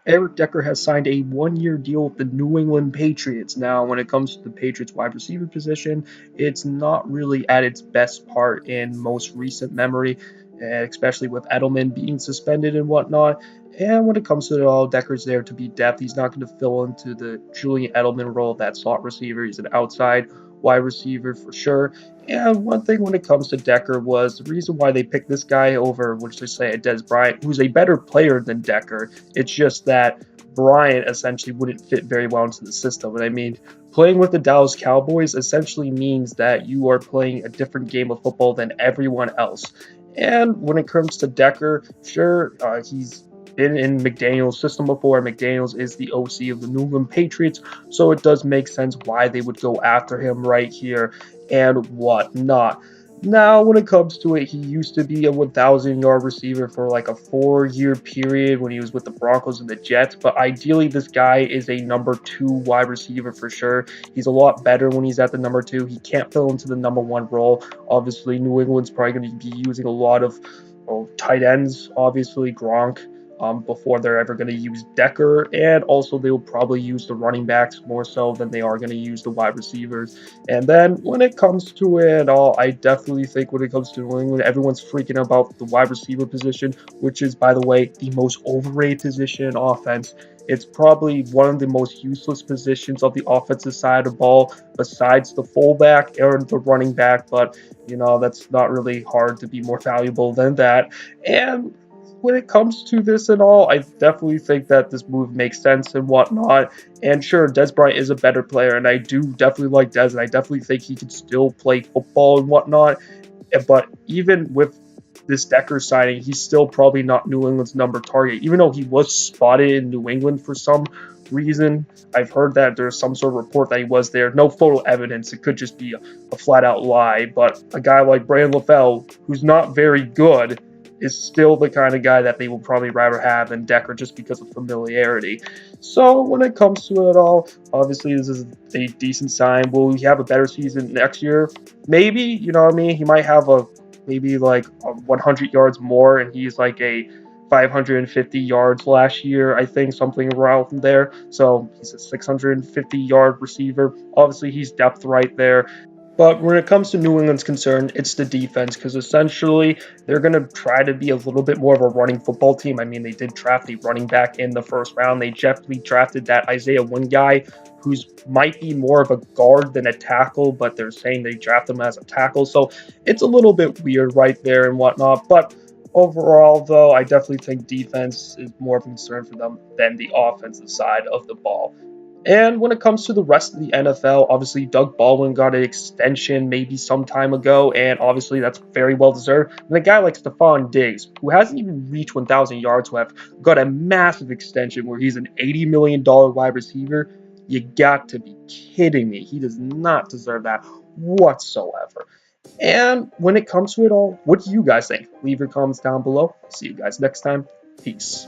Eric Decker has signed a one-year deal with the New England Patriots. Now, when it comes to the Patriots wide receiver position, it's not really at its best part in most recent memory, especially with Edelman being suspended and whatnot. And when it comes to it all, Decker's there to be depth. He's not going to fill into the Julian Edelman role of that slot receiver. He's an outside wide receiver for sure. And one thing when it comes to Decker was the reason why they picked this guy over, which they say, Des Bryant, who's a better player than Decker. It's just that Bryant essentially wouldn't fit very well into the system. And I mean, playing with the Dallas Cowboys essentially means that you are playing a different game of football than everyone else. And when it comes to Decker, sure, he's been in McDaniel's system before. McDaniel's is the OC of the New England Patriots, so it does make sense why they would go after him right here and whatnot. Now, when it comes to it, he used to be a 1,000-yard receiver for like a 4-year period when he was with the Broncos and the Jets. But ideally, this guy is a number 2 wide receiver for sure. He's a lot better when he's at the number 2. He can't fill into the number 1 role. Obviously, New England's probably going to be using a lot of tight ends, obviously, Gronk. Before they're ever going to use Decker, and also they'll probably use the running backs more so than they are going to use the wide receivers. And then when it comes to it all, I definitely think when it comes to New England, everyone's freaking about the wide receiver position, which is, by the way, the most overrated position in offense. It's probably one of the most useless positions of the offensive side of the ball, besides the fullback or the running back. But that's not really hard to be more valuable than that. And when it comes to this and all, I definitely think that this move makes sense and whatnot. And sure, Des Bryant is a better player, and I do definitely like Des, and I definitely think he can still play football and whatnot. But even with this Decker signing, he's still probably not New England's number target, even though he was spotted in New England for some reason. I've heard that there's some sort of report that he was there. No photo evidence. It could just be a flat out lie. But a guy like Brandon LaFell, who's not very good, is still the kind of guy that they will probably rather have than Decker just because of familiarity. So when it comes to it all, obviously this is a decent sign. Will he have a better season next year? Maybe, you know what I mean? He might have maybe like 100 yards more, and he's like a 550 yards last year, I think, something around there. So he's a 650-yard receiver. Obviously, he's depth right there. But when it comes to New England's concern, it's the defense, because essentially they're going to try to be a little bit more of a running football team. I mean, they did draft a running back in the first round. They definitely drafted that Isaiah Wynn guy, who's might be more of a guard than a tackle, but they're saying they draft him as a tackle. So it's a little bit weird right there and whatnot. But overall, though, I definitely think defense is more of a concern for them than the offensive side of the ball. And when it comes to the rest of the NFL, obviously Doug Baldwin got an extension maybe some time ago, and obviously that's very well deserved. And a guy like Stephon Diggs, who hasn't even reached 1,000 yards, who have got a massive extension where he's an $80 million wide receiver, you got to be kidding me. He does not deserve that whatsoever. And when it comes to it all, what do you guys think? Leave your comments down below. See you guys next time. Peace.